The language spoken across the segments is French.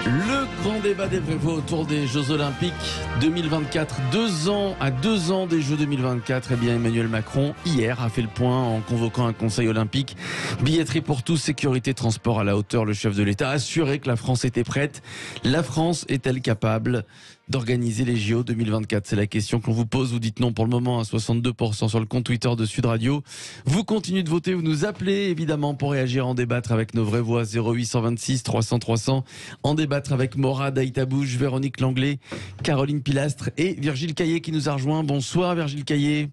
Le grand débat des Prévots autour des Jeux Olympiques 2024. 2 ans, à 2 ans des Jeux 2024, eh bien Emmanuel Macron, hier, a fait le point en convoquant un conseil olympique. Billetterie pour tous, sécurité, transport à la hauteur. Le chef de l'État a assuré que la France était prête. La France est-elle capable d'organiser les JO 2024? C'est la question que l'on vous pose. Vous dites non pour le moment à 62% sur le compte Twitter de Sud Radio. Vous continuez de voter, vous nous appelez évidemment pour réagir, en débattre avec nos vraies voix. 0826 300 300. En débattre avec Morad Aïtabouche, Véronique Langlais, Caroline Pilastre et Virgile Caillé qui nous a rejoint. Bonsoir Virgile Caillé.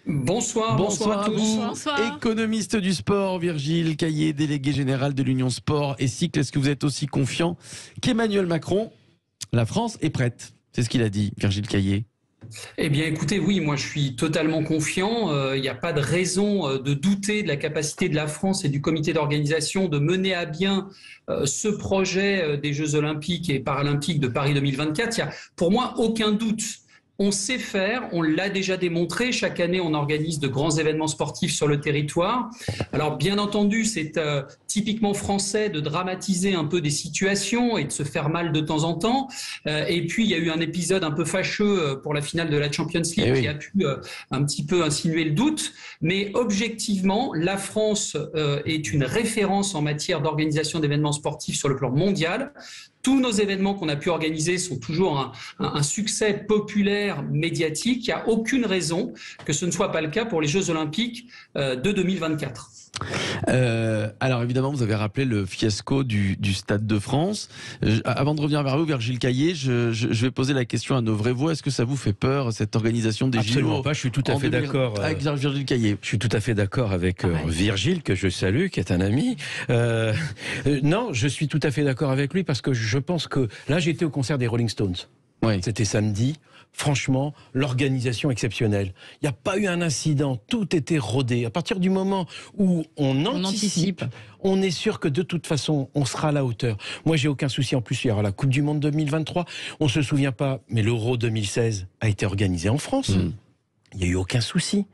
Bonsoir Bonsoir à tous. vous. Bonsoir. Économiste du sport, Virgile Caillé, délégué général de l'Union Sport et Cycle. Est-ce que vous êtes aussi confiant qu'Emmanuel Macron, la France est prête? C'est ce qu'il a dit, Virgile Caillé. Eh bien écoutez, oui, moi je suis totalement confiant. Il n'y a pas de raison de douter de la capacité de la France et du comité d'organisation de mener à bien ce projet des Jeux Olympiques et Paralympiques de Paris 2024. Il n'y a pour moi aucun doute. On sait faire, on l'a déjà démontré. Chaque année, on organise de grands événements sportifs sur le territoire. Alors, bien entendu, c'est typiquement français de dramatiser un peu des situations et de se faire mal de temps en temps. Et puis, il y a eu un épisode un peu fâcheux pour la finale de la Champions League qui a pu un petit peu insinuer le doute. Mais objectivement, la France est une référence en matière d'organisation d'événements sportifs sur le plan mondial. Tous nos événements qu'on a pu organiser sont toujours un succès populaire, médiatique. Il n'y a aucune raison que ce ne soit pas le cas pour les Jeux Olympiques de 2024. Alors évidemment, vous avez rappelé le fiasco du Stade de France. Avant de revenir vers vous, Virgile Caillé, je vais poser la question à nos vraies voix. Est-ce que ça vous fait peur, cette organisation des JO? Absolument pas, je suis tout à fait d'accord. Avec Virgile Caillé. Je suis tout à fait d'accord avec Virgile, que je salue, qui est un ami. Non, je suis tout à fait d'accord avec lui parce que je pense que... Là, j'étais au concert des Rolling Stones. Oui. C'était samedi. Franchement, l'organisation exceptionnelle. Il n'y a pas eu un incident, tout était rodé. À partir du moment où on anticipe, on est sûr que de toute façon, on sera à la hauteur. Moi, j'ai aucun souci. En plus, il y aura la Coupe du Monde 2023. On ne se souvient pas, mais l'Euro 2016 a été organisé en France. Il n'y a eu aucun souci.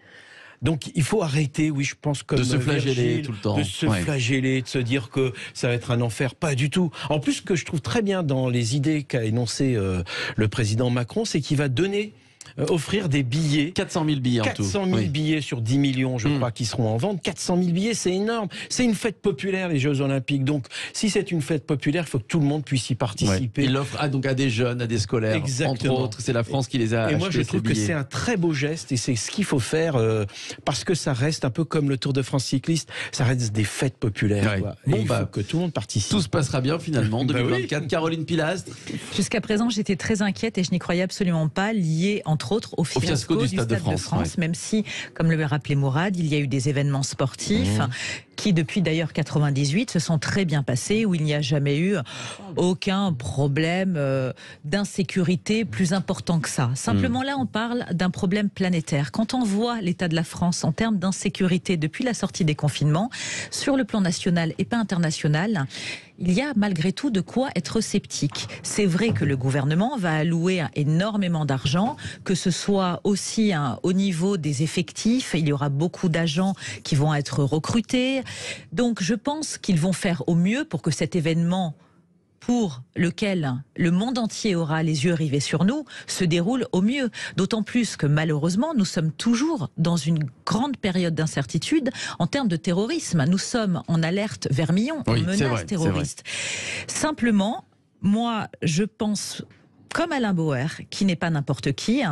Donc il faut arrêter, oui, je pense, comme de se flageller tout le temps. De se flageller, de se dire que ça va être un enfer. Pas du tout. En plus, ce que je trouve très bien dans les idées qu'a énoncé le président Macron, c'est qu'il va offrir des billets. 400 000 billets en tout. 400 000 billets sur 10 millions, je crois, qui seront en vente. 400 000 billets, c'est énorme. C'est une fête populaire, les Jeux Olympiques. Donc, si c'est une fête populaire, il faut que tout le monde puisse y participer. Il l'offre donc à des jeunes, à des scolaires. Exactement. Entre autres, c'est la France qui les a achetés. Et moi, je trouve que c'est un très beau geste et c'est ce qu'il faut faire parce que ça reste un peu comme le Tour de France cycliste. Ça reste des fêtes populaires. Ouais. Quoi. Bon, il faut que tout le monde participe. Tout se passera bien finalement en 2024. Oui. Caroline Pilastre. Jusqu'à présent, j'étais très inquiète et je n'y croyais absolument pas, lié entre autres au fiasco du Stade de France. Même si, comme le rappelait Mourad, il y a eu des événements sportifs qui, depuis d'ailleurs 98, se sont très bien passés, où il n'y a jamais eu aucun problème d'insécurité plus important que ça. Simplement là, on parle d'un problème planétaire. Quand on voit l'état de la France en termes d'insécurité depuis la sortie des confinements, sur le plan national et pas international, il y a malgré tout de quoi être sceptique. C'est vrai que le gouvernement va allouer énormément d'argent, que ce soit aussi au niveau des effectifs. Il y aura beaucoup d'agents qui vont être recrutés. Donc je pense qu'ils vont faire au mieux pour que cet événement, pour lequel le monde entier aura les yeux rivés sur nous, se déroule au mieux. D'autant plus que malheureusement, nous sommes toujours dans une grande période d'incertitude en termes de terrorisme. Nous sommes en alerte vermillon, en menace terroriste. Simplement, moi, je pense... Comme Alain Bauer, qui n'est pas n'importe qui,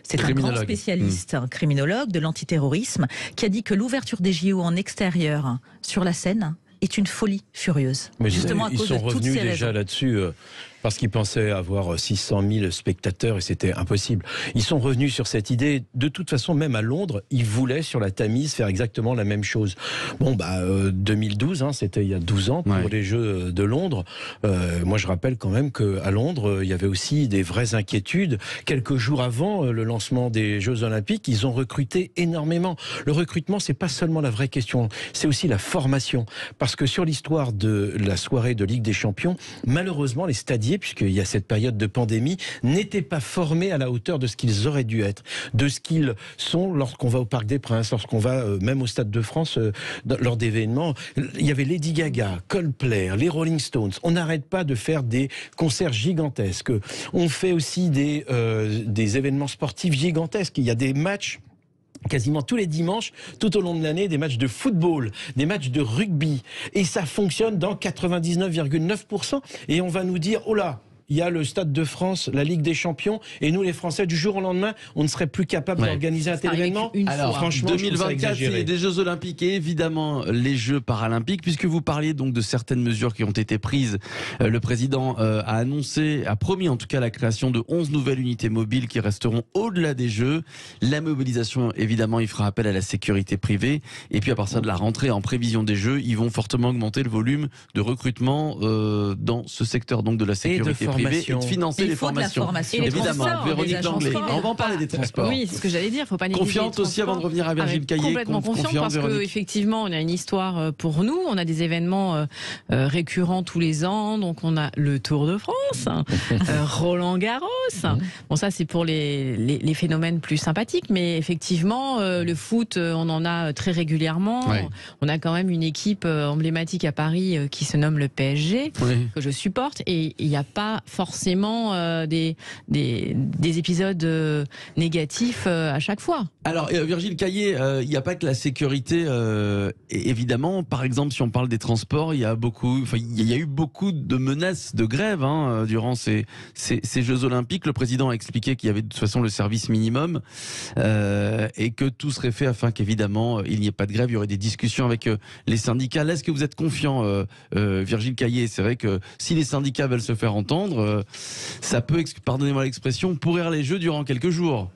c'est un grand spécialiste, un criminologue de l'antiterrorisme, qui a dit que l'ouverture des JO en extérieur sur la scène est une folie furieuse. Mais justement à ils cause sont de toutes revenus ces déjà raisons. là-dessus parce qu'ils pensaient avoir 600 000 spectateurs et c'était impossible. Ils sont revenus sur cette idée. De toute façon, même à Londres, ils voulaient sur la Tamise faire exactement la même chose. Bon, 2012, c'était il y a 12 ans pour les Jeux de Londres. Moi, je rappelle quand même qu'à Londres, il y avait aussi des vraies inquiétudes. Quelques jours avant le lancement des Jeux Olympiques, ils ont recruté énormément. Le recrutement, c'est pas seulement la vraie question, c'est aussi la formation. Parce que sur l'histoire de la soirée de Ligue des Champions, malheureusement, les stadiers Didier, puisqu'il y a cette période de pandémie, n'étaient pas formés à la hauteur de ce qu'ils auraient dû être, de ce qu'ils sont lorsqu'on va au Parc des Princes, lorsqu'on va même au Stade de France lors d'événements. Il y avait Lady Gaga, Coldplay, les Rolling Stones. On n'arrête pas de faire des concerts gigantesques. On fait aussi des événements sportifs gigantesques. Il y a des matchs quasiment tous les dimanches, tout au long de l'année, des matchs de football, des matchs de rugby. Et ça fonctionne dans 99,9%. Et on va nous dire, oh là, il y a le Stade de France, la Ligue des Champions, et nous, les Français, du jour au lendemain, on ne serait plus capable d'organiser un tel événement. Alors, franchement, 2024, c'est des Jeux Olympiques et évidemment les Jeux Paralympiques, puisque vous parliez donc de certaines mesures qui ont été prises. Le président a promis en tout cas la création de 11 nouvelles unités mobiles qui resteront au-delà des Jeux. La mobilisation, évidemment, il fera appel à la sécurité privée. Et puis à partir de la rentrée, en prévision des Jeux, ils vont fortement augmenter le volume de recrutement dans ce secteur donc de la sécurité privée. Et de financer les formations. Évidemment, Véronique Langlais. On va en parler des transports. Oui, c'est ce que j'allais dire. Il ne faut pas négliger. Confiante aussi avant de revenir à Virgile Caillé. Complètement confiante parce qu'effectivement, on a une histoire pour nous. On a des événements récurrents tous les ans. Donc, on a le Tour de France, Roland Garros. Bon, ça, c'est pour les phénomènes plus sympathiques. Mais effectivement, le foot, on en a très régulièrement. Ouais. On a quand même une équipe emblématique à Paris qui se nomme le PSG, que je supporte. Et il n'y a pas forcément des épisodes négatifs à chaque fois. Alors Virgile Caillé, il n'y a pas que la sécurité, évidemment. Par exemple, si on parle des transports, il y a eu beaucoup de menaces de grève durant ces Jeux Olympiques. Le président a expliqué qu'il y avait de toute façon le service minimum et que tout serait fait afin qu'évidemment il n'y ait pas de grève. Il y aurait des discussions avec les syndicats. Là, est-ce que vous êtes confiant, Virgile Caillé? C'est vrai que si les syndicats veulent se faire entendre, ça peut, pardonnez-moi l'expression, pourrir les Jeux durant quelques jours.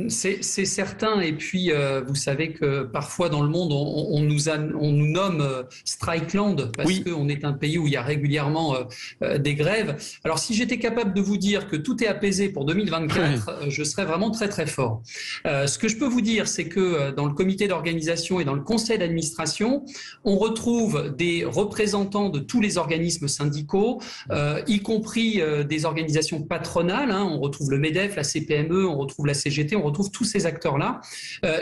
C'est certain, et puis vous savez que parfois dans le monde on nous nomme Strikeland parce qu'on est un pays où il y a régulièrement des grèves. Alors si j'étais capable de vous dire que tout est apaisé pour 2024, je serais vraiment très très fort. Ce que je peux vous dire, c'est que dans le comité d'organisation et dans le conseil d'administration, on retrouve des représentants de tous les organismes syndicaux, y compris des organisations patronales. On retrouve le MEDEF, la CPME, on retrouve la CGT, on retrouve tous ces acteurs-là.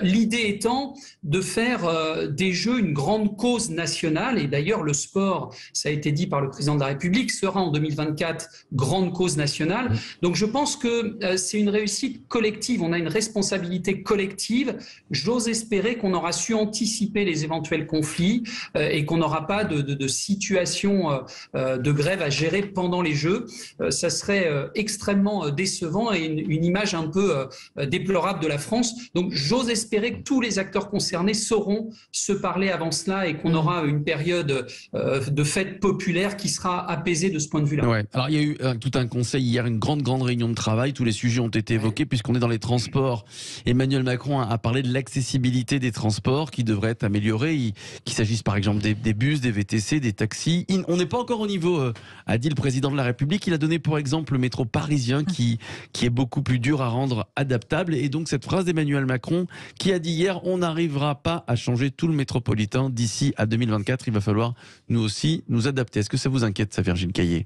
L'idée étant de faire des Jeux une grande cause nationale, et d'ailleurs le sport, ça a été dit par le président de la République, sera en 2024 grande cause nationale. Donc je pense que c'est une réussite collective, on a une responsabilité collective. J'ose espérer qu'on aura su anticiper les éventuels conflits et qu'on n'aura pas de situation de grève à gérer pendant les Jeux. Ça serait extrêmement décevant et une image un peu déplorable de la France. Donc j'ose espérer que tous les acteurs concernés sauront se parler avant cela et qu'on aura une période de fête populaire qui sera apaisée de ce point de vue-là. Ouais. Alors il y a eu tout un conseil hier, une grande réunion de travail, tous les sujets ont été évoqués puisqu'on est dans les transports. Emmanuel Macron a parlé de l'accessibilité des transports qui devrait être améliorée, qu'il s'agisse par exemple des bus, des VTC, des taxis. On n'est pas encore au niveau, a dit le président de la République. Il a donné pour exemple le métro parisien qui est beaucoup plus dur à rendre adaptable. Et donc cette phrase d'Emmanuel Macron qui a dit hier, on n'arrivera pas à changer tout le métropolitain d'ici à 2024. Il va falloir nous aussi nous adapter. Est-ce que ça vous inquiète, ça, Virgile Caillé ?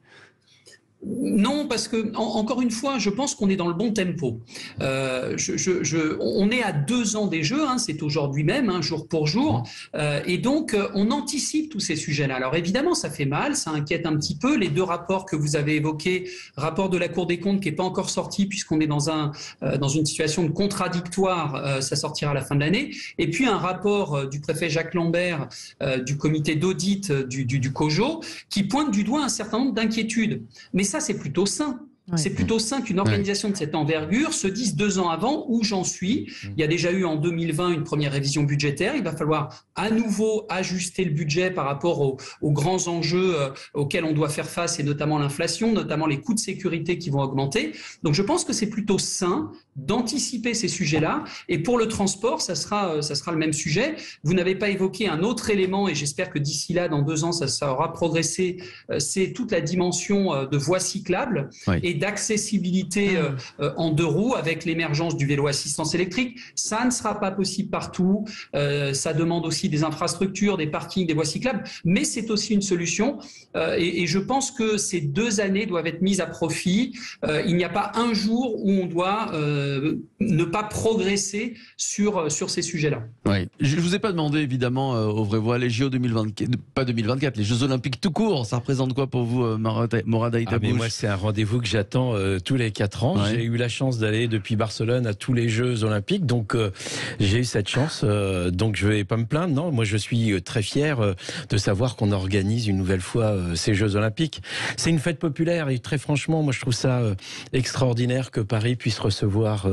Non, parce que encore une fois, je pense qu'on est dans le bon tempo. On est à 2 ans des Jeux, c'est aujourd'hui même, jour pour jour, et donc on anticipe tous ces sujets-là. Alors évidemment, ça fait mal, ça inquiète un petit peu. Les 2 rapports que vous avez évoqués, rapport de la Cour des comptes qui n'est pas encore sorti puisqu'on est dans une situation de contradictoire, ça sortira à la fin de l'année, et puis un rapport du préfet Jacques Lambert du comité d'audit du COJO qui pointe du doigt un certain nombre d'inquiétudes. Mais ça, c'est plutôt sain. C'est plutôt sain qu'une organisation de cette envergure se dise 2 ans avant où j'en suis. Il y a déjà eu en 2020 une première révision budgétaire. Il va falloir à nouveau ajuster le budget par rapport aux grands enjeux auxquels on doit faire face, et notamment l'inflation, notamment les coûts de sécurité qui vont augmenter. Donc je pense que c'est plutôt sain d'anticiper ces sujets-là. Et pour le transport, ça sera le même sujet. Vous n'avez pas évoqué un autre élément, et j'espère que d'ici là, dans 2 ans, ça aura progressé. C'est toute la dimension de voies cyclables. Et et d'accessibilité en 2 roues avec l'émergence du vélo assistance électrique. Ça ne sera pas possible partout. Ça demande aussi des infrastructures, des parkings, des voies cyclables, mais c'est aussi une solution. Et je pense que ces 2 années doivent être mises à profit. Il n'y a pas un jour où on doit ne pas progresser sur ces sujets-là. Oui. Je ne vous ai pas demandé, évidemment, au vrai voix, les JO 2024, pas 2024, les Jeux Olympiques tout court, ça représente quoi pour vous, Morad Aitabouche? Moi, c'est un rendez-vous que j'attends tous les 4 ans. Ouais. J'ai eu la chance d'aller depuis Barcelone à tous les Jeux Olympiques, donc j'ai eu cette chance. Donc je ne vais pas me plaindre. Non, moi, je suis très fier de savoir qu'on organise une nouvelle fois ces Jeux Olympiques. C'est une fête populaire et très franchement, moi, je trouve ça extraordinaire que Paris puisse recevoir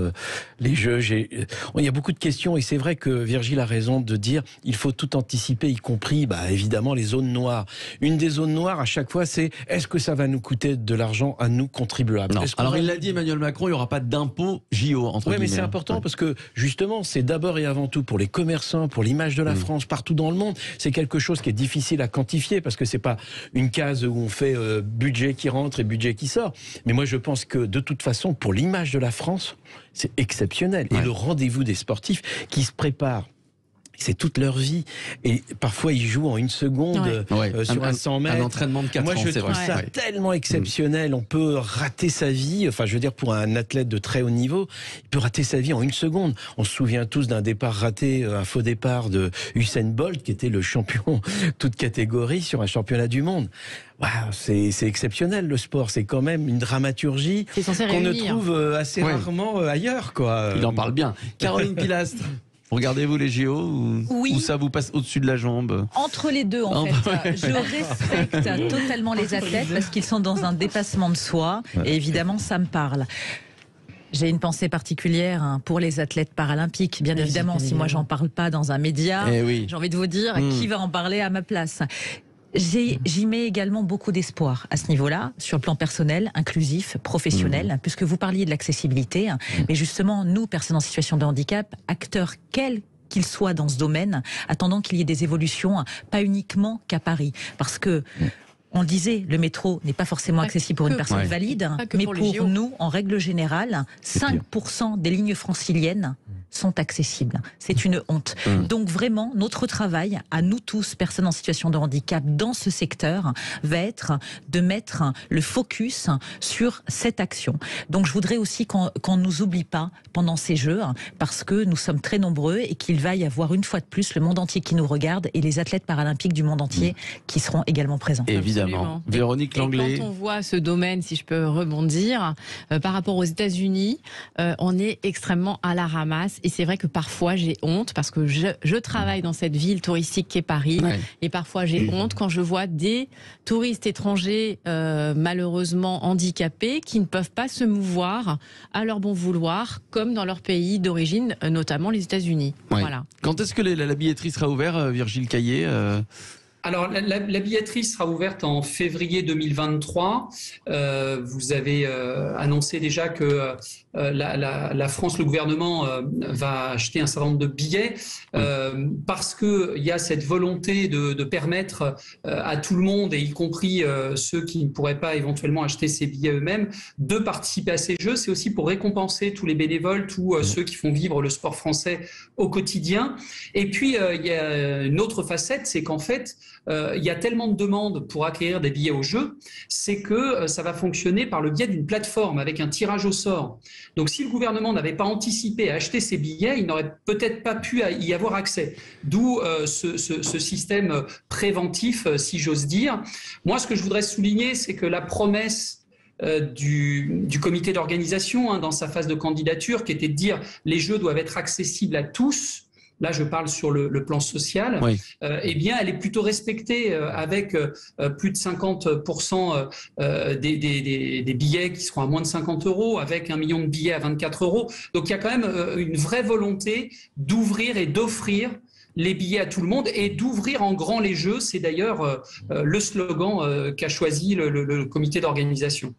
les Jeux. Il y a beaucoup de questions et c'est vrai que Virgile a raison de dire il faut tout anticiper, y compris évidemment les zones noires. Une des zones noires à chaque fois, c'est est-ce que ça va nous coûter de l'argent à nous contribuables? Non. Alors il l'a dit Emmanuel Macron, il n'y aura pas d'impôt JO entre guillemets. Oui, mais c'est important parce que justement, c'est d'abord et avant tout pour les commerçants, pour l'image de la France partout dans le monde. C'est quelque chose qui est difficile à quantifier parce que c'est pas une case où on fait budget qui rentre et budget qui sort. Mais moi, je pense que de toute façon, pour l'image de la France, c'est exceptionnel. Et le rendez-vous des sportifs qui se préparent, c'est toute leur vie. Et parfois, ils jouent en 1 seconde sur un 100 mètres. Un entraînement de 4 ans, moi, je trouve ça tellement exceptionnel. On peut rater sa vie. Enfin, je veux dire, pour un athlète de très haut niveau, il peut rater sa vie en 1 seconde. On se souvient tous d'un départ raté, un faux départ de Usain Bolt, qui était le champion toute catégorie sur un championnat du monde. Wow, c'est exceptionnel le sport, c'est quand même une dramaturgie qu'on ne trouve assez rarement ailleurs, quoi. Il en parle bien. Caroline Pilastre. Regardez-vous les JO ou ça vous passe au-dessus de la jambe? Entre les deux, en fait. Je respecte totalement les athlètes parce qu'ils sont dans un dépassement de soi et évidemment, ça me parle. J'ai une pensée particulière pour les athlètes paralympiques. Bien évidemment, si moi, j'en parle pas dans un média, j'ai envie de vous dire qui va en parler à ma place. J'y mets également beaucoup d'espoir à ce niveau-là, sur le plan personnel, inclusif, professionnel, puisque vous parliez de l'accessibilité. Mais justement, nous, personnes en situation de handicap, acteurs quels qu'ils soient dans ce domaine, attendant qu'il y ait des évolutions, pas uniquement qu'à Paris. Parce que on le disait, le métro n'est pas forcément accessible pour une personne valide, mais pour nous, en règle générale, 5% des lignes franciliennes sont accessibles. C'est une honte. Donc vraiment, notre travail, à nous tous, personnes en situation de handicap, dans ce secteur, va être de mettre le focus sur cette action. Donc je voudrais aussi qu'on ne nous oublie pas pendant ces Jeux, parce que nous sommes très nombreux et qu'il va y avoir une fois de plus le monde entier qui nous regarde et les athlètes paralympiques du monde entier qui seront également présents. Évidemment. Véronique Langlais. Quand on voit ce domaine, si je peux rebondir, par rapport aux États-Unis, on est extrêmement à la ramasse. Et c'est vrai que parfois j'ai honte parce que je travaille dans cette ville touristique qu'est Paris. Et parfois j'ai honte quand je vois des touristes étrangers malheureusement handicapés qui ne peuvent pas se mouvoir à leur bon vouloir comme dans leur pays d'origine, notamment les États-Unis. Voilà. Quand est-ce que la billetterie sera ouverte, Virgile Caillé? Alors, la billetterie sera ouverte en février 2023. Vous avez annoncé déjà que la France, le gouvernement, va acheter un certain nombre de billets parce qu'il y a cette volonté de permettre à tout le monde, et y compris ceux qui ne pourraient pas éventuellement acheter ces billets eux-mêmes, de participer à ces Jeux. C'est aussi pour récompenser tous les bénévoles, tous ceux qui font vivre le sport français au quotidien. Et puis, il y a une autre facette, c'est qu'en fait, il y a tellement de demandes pour acquérir des billets aux Jeux, c'est que ça va fonctionner par le biais d'une plateforme avec un tirage au sort. Donc si le gouvernement n'avait pas anticipé à acheter ces billets, il n'aurait peut-être pas pu y avoir accès. D'où ce système préventif, si j'ose dire. Moi, ce que je voudrais souligner, c'est que la promesse du comité d'organisation dans sa phase de candidature, qui était de dire les Jeux doivent être accessibles à tous, là je parle sur le plan social, eh bien elle est plutôt respectée avec plus de 50% des billets qui seront à moins de 50 €, avec 1 million de billets à 24 €. Donc il y a quand même une vraie volonté d'ouvrir et d'offrir les billets à tout le monde et d'ouvrir en grand les Jeux. C'est d'ailleurs le slogan qu'a choisi le comité d'organisation.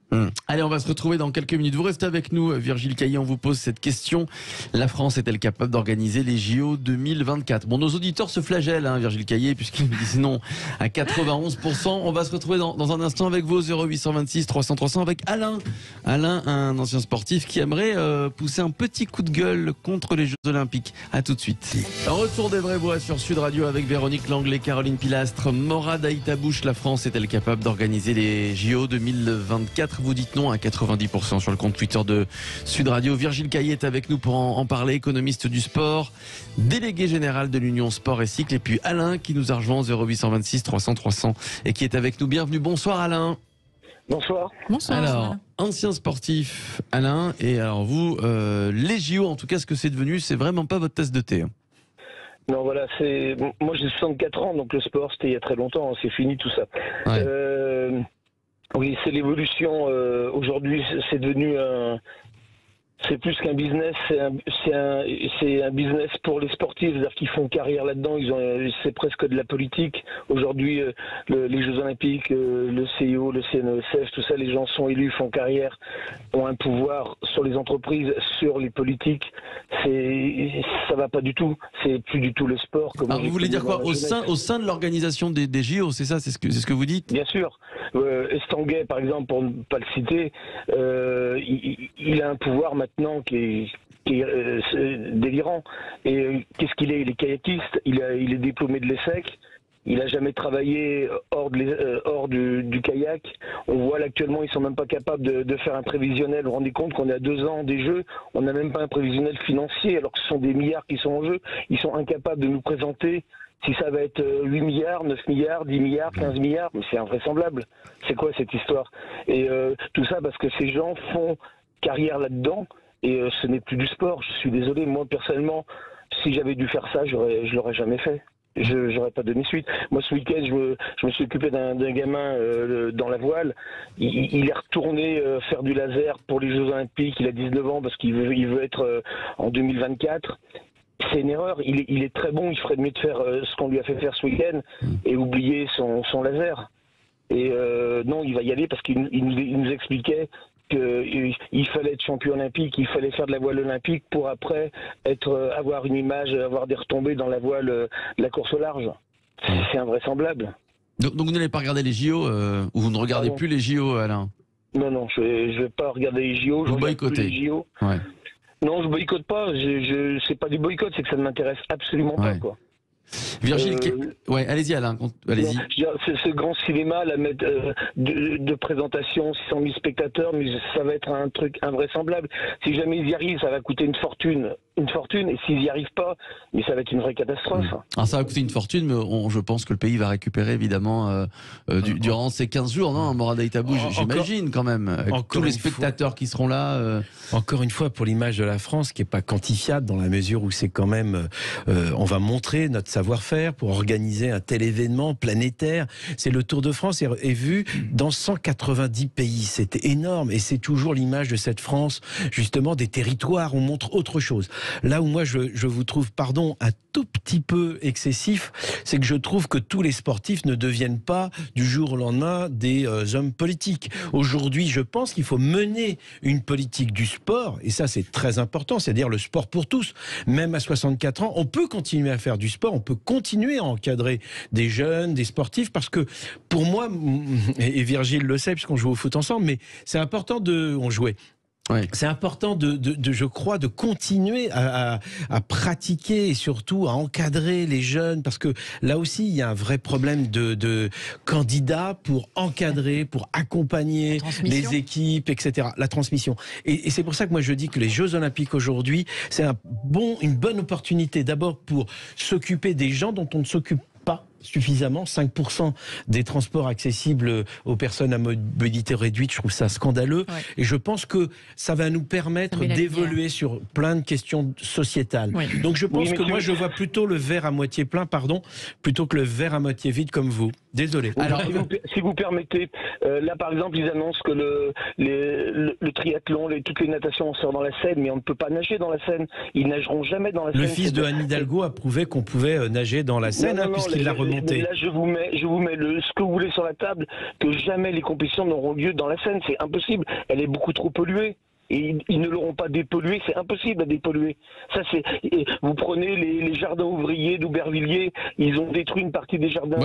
Allez, on va se retrouver dans quelques minutes. Vous restez avec nous, Virgile Caillé, on vous pose cette question. La France est-elle capable d'organiser les JO 2024 ? Bon, nos auditeurs se flagellent, Virgile Caillé, puisqu'ils me disent non à 91%. On va se retrouver dans un instant avec vous, 0826 300 300, avec Alain. Alain, un ancien sportif qui aimerait pousser un petit coup de gueule contre les Jeux Olympiques. À tout de suite. Un retour des vraies voix sur Sud Radio avec Véronique Langlais, Caroline Pilastre, Morad Aïtabouche. La France est-elle capable d'organiser les JO 2024 ? Vous dites non à 90% sur le compte Twitter de Sud Radio. Virgile Caillé est avec nous pour en parler, économiste du sport, délégué général de l'Union Sport et Cycle. Et puis Alain qui nous a rejoint 0826 300 300 et qui est avec nous. Bienvenue. Bonsoir Alain. Bonsoir. Bonsoir. Alors, ancien sportif Alain, et alors vous, les JO, en tout cas ce que c'est devenu, c'est vraiment pas votre tasse de thé. Non, voilà, moi j'ai 64 ans, donc le sport c'était il y a très longtemps, c'est fini tout ça. Ouais. Oui, c'est l'évolution. Aujourd'hui, c'est devenu c'est plus qu'un business, c'est un business pour les sportifs, c'est-à-dire qu'ils font carrière là-dedans. C'est presque de la politique. Aujourd'hui, les Jeux Olympiques, le CIO, le CNESF, tout ça, les gens sont élus, font carrière, ont un pouvoir sur les entreprises, sur les politiques. Ça va pas du tout. C'est plus du tout le sport. Alors vous voulez dire quoi au sein de l'organisation des JO, c'est ça, c'est ce que vous dites? Bien sûr. Estanguet, par exemple, pour ne pas le citer, il a un pouvoir maintenant qui est délirant. Et qu'est-ce qu'il est? Il est kayakiste, il est diplômé de l'ESSEC, il n'a jamais travaillé hors du kayak. On voit là, actuellement, ils sont même pas capables de faire un prévisionnel. Vous vous rendez compte qu'on est à 2 ans des Jeux, on n'a même pas un prévisionnel financier, alors que ce sont des milliards qui sont en jeu. Ils sont incapables de nous présenter si ça va être 8 milliards, 9 milliards, 10 milliards, 15 milliards, mais c'est invraisemblable. C'est quoi cette histoire? Et tout ça parce que ces gens font carrière là-dedans, et ce n'est plus du sport. Je suis désolé, moi personnellement, si j'avais dû faire ça, je l'aurais jamais fait. Je n'aurais pas donné suite. Moi, ce week-end, je me suis occupé d'un gamin dans la voile. Il est retourné faire du laser pour les Jeux Olympiques. Il a 19 ans parce qu'il veut être en 2024. C'est une erreur. Il est très bon. Il ferait mieux de faire ce qu'on lui a fait faire ce week-end et oublier son laser. Et non, il va y aller parce qu'il nous expliquait qu'il fallait être champion olympique, il fallait faire de la voile olympique pour après avoir une image, avoir des retombées dans la voile, la course au large. C'est invraisemblable. Donc vous n'allez pas regarder les JO ou vous ne regardez plus les JO, Alain? Non, je vais pas regarder les JO. Vous boycottez? Les JO. Ouais. Non, je boycotte pas. C'est pas du boycott, c'est que ça ne m'intéresse absolument pas, quoi. Virgile, ouais, allez-y Alain, allez-y. Ce grand cinéma de présentation, 600 000 spectateurs, mais ça va être un truc invraisemblable. Si jamais ils y arrivent, ça va coûter une fortune, et s'ils n'y arrivent pas, mais ça va être une vraie catastrophe. Alors ça va coûter une fortune, mais je pense que le pays va récupérer évidemment durant ces 15 jours, non, Morad Aïtabouche, j'imagine quand même, avec tous les spectateurs qui seront là. Encore une fois, pour l'image de la France, qui n'est pas quantifiable dans la mesure où c'est quand même, on va montrer notre savoir-faire pour organiser un tel événement planétaire. C'est le Tour de France est vu dans 190 pays. C'était énorme et c'est toujours l'image de cette France, justement des territoires. On montre autre chose. Là où moi je vous trouve, pardon, un tout petit peu excessif, c'est que je trouve que tous les sportifs ne deviennent pas du jour au lendemain des hommes politiques. Aujourd'hui, je pense qu'il faut mener une politique du sport, et ça c'est très important, c'est-à-dire le sport pour tous. Même à 64 ans, on peut continuer à faire du sport, on peut continuer à encadrer des jeunes, des sportifs, parce que pour moi, et Virgile le sait puisqu'on joue au foot ensemble, mais c'est important on jouait. Ouais. C'est important je crois, de continuer à pratiquer et surtout à encadrer les jeunes, parce que là aussi il y a un vrai problème de candidats pour encadrer, pour accompagner les équipes, etc. La transmission. Et c'est pour ça que moi je dis que les Jeux Olympiques aujourd'hui, c'est une bonne opportunité d'abord pour s'occuper des gens dont on ne s'occupe pas suffisamment. 5% des transports accessibles aux personnes à mobilité réduite, je trouve ça scandaleux. Ouais. Et je pense que ça va nous permettre d'évoluer sur plein de questions sociétales. Ouais. Donc je pense que moi je vois plutôt le verre à moitié plein, plutôt que le verre à moitié vide comme vous. Désolé. Alors, si vous permettez, là par exemple ils annoncent que le triathlon, toutes les natations, on sort dans la Seine, mais on ne peut pas nager dans la Seine. Ils nageront jamais dans la Seine. Le fils de Anne Hidalgo a prouvé qu'on pouvait nager dans la Seine, puisqu'il l'a remonté. monter. Là, je vous mets ce que vous voulez sur la table, que jamais les compétitions n'auront lieu dans la Seine. C'est impossible. Elle est beaucoup trop polluée. Et ils ne l'auront pas dépollué, c'est impossible à dépolluer. Ça, vous prenez les jardins ouvriers d'Aubervilliers, ils ont détruit une partie des jardins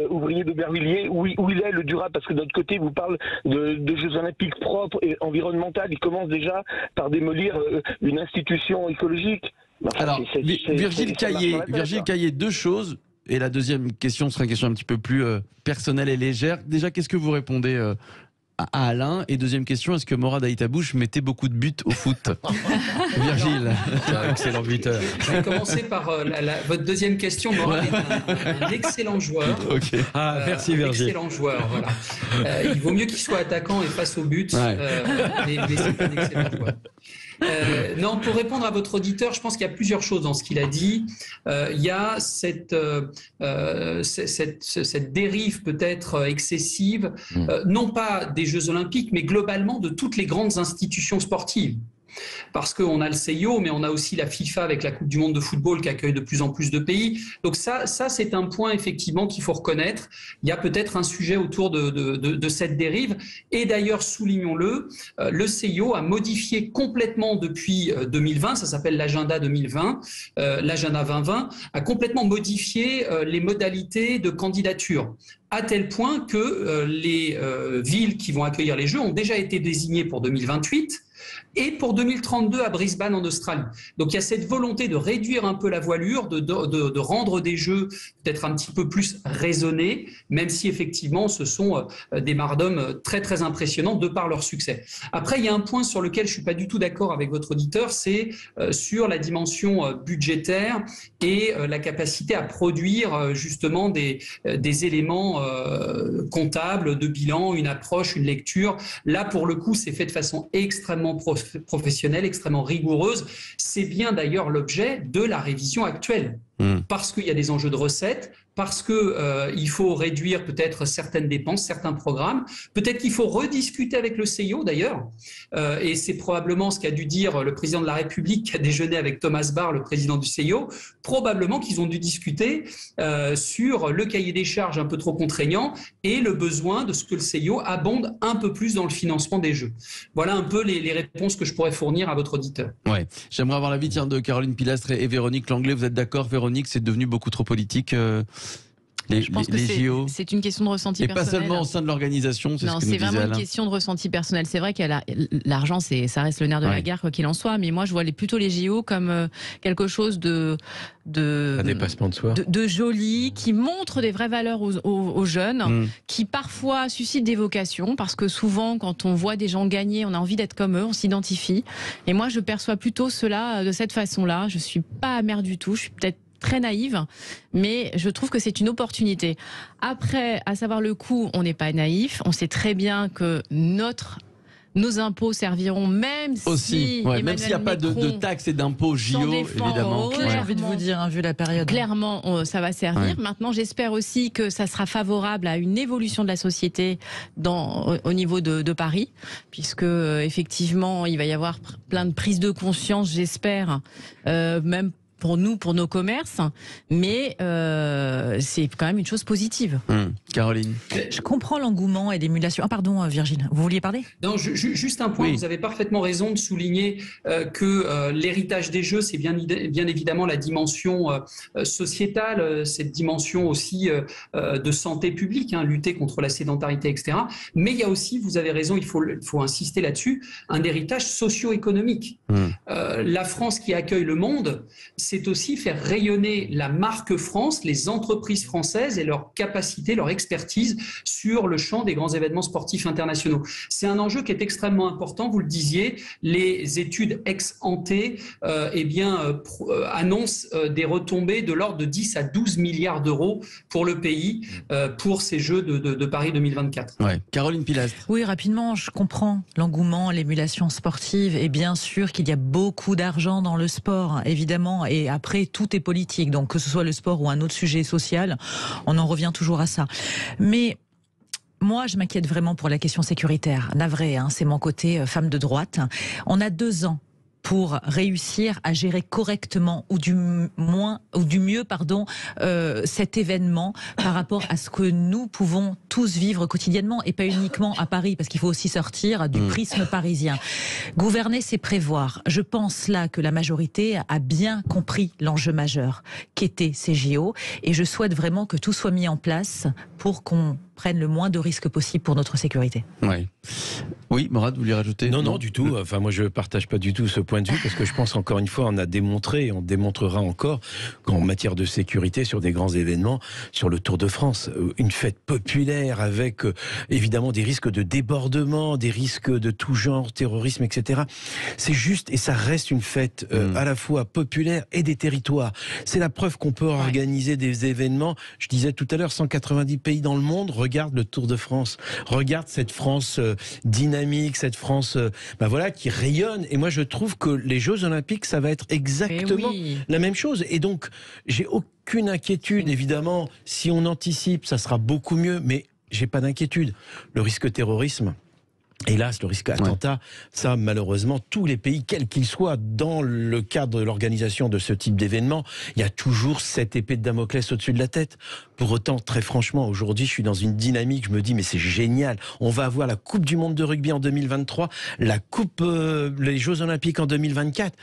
ouvriers d'Aubervilliers. Où il est le durable? Parce que d'un autre côté, vous parlez de Jeux Olympiques propres et environnementaux. Ils commencent déjà par démolir une institution écologique. Enfin, alors, Virgile Caillé, deux choses. Et la deuxième question sera une question un petit peu plus personnelle et légère. Déjà, qu'est-ce que vous répondez à Alain? Et deuxième question, est-ce que Morad Aïtabouche mettait beaucoup de buts au foot? Virgile. Excellent buteur. Je vais commencer par votre deuxième question. Morad est un excellent joueur. Okay. Merci Virgile. Excellent joueur, voilà. Il vaut mieux qu'il soit attaquant et face au but, mais c'est un excellent joueur. Non, pour répondre à votre auditeur, je pense qu'il y a plusieurs choses dans ce qu'il a dit. Il y a cette dérive peut-être excessive, non pas des Jeux Olympiques, mais globalement de toutes les grandes institutions sportives. Parce qu'on a le CIO, mais on a aussi la FIFA avec la Coupe du Monde de football qui accueille de plus en plus de pays. Donc ça c'est un point effectivement qu'il faut reconnaître. Il y a peut-être un sujet autour de cette dérive. Et d'ailleurs, soulignons-le, le CIO a modifié complètement depuis 2020, ça s'appelle l'agenda 2020, l'agenda 2020, a complètement modifié les modalités de candidature. À tel point que les villes qui vont accueillir les Jeux ont déjà été désignées pour 2028 et pour 2032 à Brisbane en Australie. Donc il y a cette volonté de réduire un peu la voilure, de rendre des Jeux peut-être un petit peu plus raisonnés, même si effectivement ce sont des mardommes très très impressionnants de par leur succès. Après, il y a un point sur lequel je ne suis pas du tout d'accord avec votre auditeur, c'est sur la dimension budgétaire et la capacité à produire justement des éléments comptables, de bilan, une approche, une lecture. Là, pour le coup, c'est fait de façon extrêmement professionnelle, extrêmement rigoureuse. C'est bien d'ailleurs l'objet de la révision actuelle. Parce qu'il y a des enjeux de recettes, parce qu'il faut réduire peut-être certaines dépenses, certains programmes. Peut-être qu'il faut rediscuter avec le CIO d'ailleurs. Et c'est probablement ce qu'a dû dire le président de la République qui a déjeuné avec Thomas Barr, le président du CIO. Probablement qu'ils ont dû discuter sur le cahier des charges un peu trop contraignant et le besoin de ce que le CIO abonde un peu plus dans le financement des Jeux. Voilà un peu les réponses que je pourrais fournir à votre auditeur. Ouais. J'aimerais avoir l'avis de Caroline Pilastre et Véronique Langlais. Vous êtes d'accord, Véronique, c'est devenu beaucoup trop politique je pense que JO. C'est une question de ressenti personnel. Et pas seulement au sein de l'organisation, c'est ce que nous disait Alain. Non, c'est vraiment une question de ressenti personnel. C'est vrai que l'argent, ça reste le nerf de la guerre, quoi qu'il en soit. Mais moi, je vois plutôt les JO comme quelque chose un dépassement de soi. De joli, qui montre des vraies valeurs aux jeunes, qui parfois suscite des vocations, parce que souvent, quand on voit des gens gagner, on a envie d'être comme eux, on s'identifie. Et moi, je perçois plutôt cela de cette façon-là. Je suis pas amère du tout. Je suis peut-être très naïve, mais je trouve que c'est une opportunité. Après, à savoir le coût, on n'est pas naïf. On sait très bien que nos impôts serviront, même si même s'il n'y a pas de taxes et d'impôts JO, évidemment. J'ai envie de vous dire, vu la période. Clairement, ça va servir. Maintenant, j'espère aussi que ça sera favorable à une évolution de la société au niveau de Paris, puisque effectivement, il va y avoir plein de prises de conscience, j'espère, même pour nous, pour nos commerces, mais c'est quand même une chose positive. Caroline. Je comprends l'engouement et l'émulation. Ah pardon Virgile, vous vouliez parler? Non, juste un point, vous avez parfaitement raison de souligner que l'héritage des Jeux, c'est bien évidemment la dimension sociétale, cette dimension aussi de santé publique, lutter contre la sédentarité, etc. Mais il y a aussi, vous avez raison, il faut insister là-dessus, un héritage socio-économique. La France qui accueille le monde, c'est aussi faire rayonner la marque France, les entreprises françaises et leur capacité, leur expertise sur le champ des grands événements sportifs internationaux. C'est un enjeu qui est extrêmement important, vous le disiez, les études ex-ante annoncent des retombées de l'ordre de 10 à 12 milliards d'euros pour le pays, pour ces Jeux de Paris 2024. Ouais. Caroline Pilastre. Oui, rapidement, je comprends l'engouement, l'émulation sportive et bien sûr qu'il y a beaucoup d'argent dans le sport, évidemment, et après tout est politique, donc que ce soit le sport ou un autre sujet social, on en revient toujours à ça. Mais moi, je m'inquiète vraiment pour la question sécuritaire. Navré, c'est mon côté femme de droite. On a 2 ans pour réussir à gérer correctement ou du mieux cet événement par rapport à ce que nous pouvons tous vivre quotidiennement et pas uniquement à Paris, parce qu'il faut aussi sortir du prisme parisien. Gouverner, c'est prévoir. Je pense là que la majorité a bien compris l'enjeu majeur qu'étaient ces JO, et je souhaite vraiment que tout soit mis en place pour qu'on prenne le moins de risques possible pour notre sécurité. Oui, Morad, vous voulez rajouter? Non, du tout. Enfin, moi, je ne partage pas du tout ce point de vue, parce que je pense, encore une fois, on a démontré, et on démontrera encore, qu'en matière de sécurité, sur des grands événements, sur le Tour de France, une fête populaire avec, évidemment, des risques de débordement, des risques de tout genre, terrorisme, etc. C'est juste, et ça reste une fête à la fois populaire et des territoires. C'est la preuve qu'on peut organiser des événements. Je disais tout à l'heure, 190 pays dans le monde. Regarde le Tour de France. Regarde cette France dynamique, cette France qui rayonne. Et moi, je trouve que les Jeux Olympiques, ça va être exactement la même chose. Et donc, j'ai aucune inquiétude. Évidemment, si on anticipe, ça sera beaucoup mieux. Mais j'ai pas d'inquiétude. Le risque terrorisme, hélas, le risque attentat, ça, malheureusement, tous les pays, quels qu'ils soient, dans le cadre de l'organisation de ce type d'événement, il y a toujours cette épée de Damoclès au-dessus de la tête. Pour autant, très franchement, aujourd'hui, je suis dans une dynamique, je me dis, mais c'est génial. On va avoir la Coupe du Monde de rugby en 2023, les Jeux Olympiques en 2024.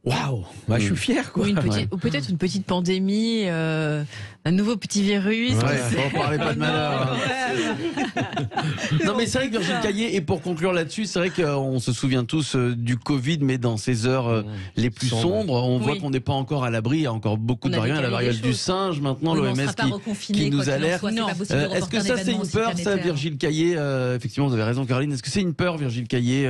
Waouh, je suis fier, quoi. Ou peut-être une petite pandémie, un nouveau petit virus. On parlait pas de malheur. Non, mais c'est vrai que Virgile Caillé, et pour conclure là-dessus, c'est vrai qu'on se souvient tous du Covid, mais dans ces heures les plus sombres, on voit qu'on n'est pas encore à l'abri. Il y a encore beaucoup de variants. La variole du singe, maintenant, l'OMS qui nous alerte. Est-ce que ça, c'est une peur, ça, Virgile Caillé? Effectivement, vous avez raison, Caroline. Est-ce que c'est une peur, Virgile Caillé,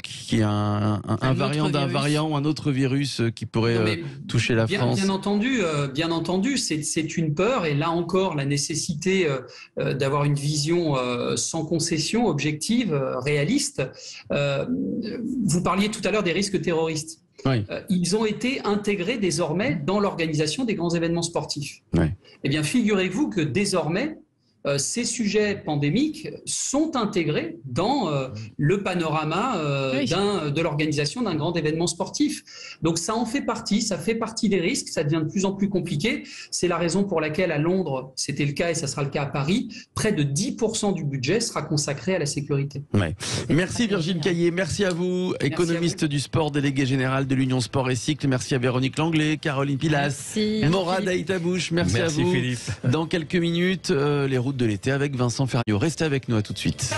qui est un variant d'un variant ou un autre virus qui pourrait toucher la France? Bien entendu, c'est une peur, et là encore la nécessité d'avoir une vision sans concession, objective, réaliste. Vous parliez tout à l'heure des risques terroristes. Ils ont été intégrés désormais dans l'organisation des grands événements sportifs. Eh bien, figurez-vous que désormais, ces sujets pandémiques sont intégrés dans le panorama de l'organisation d'un grand événement sportif. Donc ça en fait partie, ça fait partie des risques, ça devient de plus en plus compliqué. C'est la raison pour laquelle à Londres, c'était le cas et ça sera le cas à Paris, près de 10% du budget sera consacré à la sécurité. Merci Virgile Caillé, merci à vous, économiste du sport, délégué général de l'Union Sport et Cycle. Merci à Véronique Langlais, Caroline Pilas, Morad Aïtabouche, merci à vous. Philippe. Dans quelques minutes, les routes de l'été avec Vincent Ferriot. Restez avec nous, à tout de suite.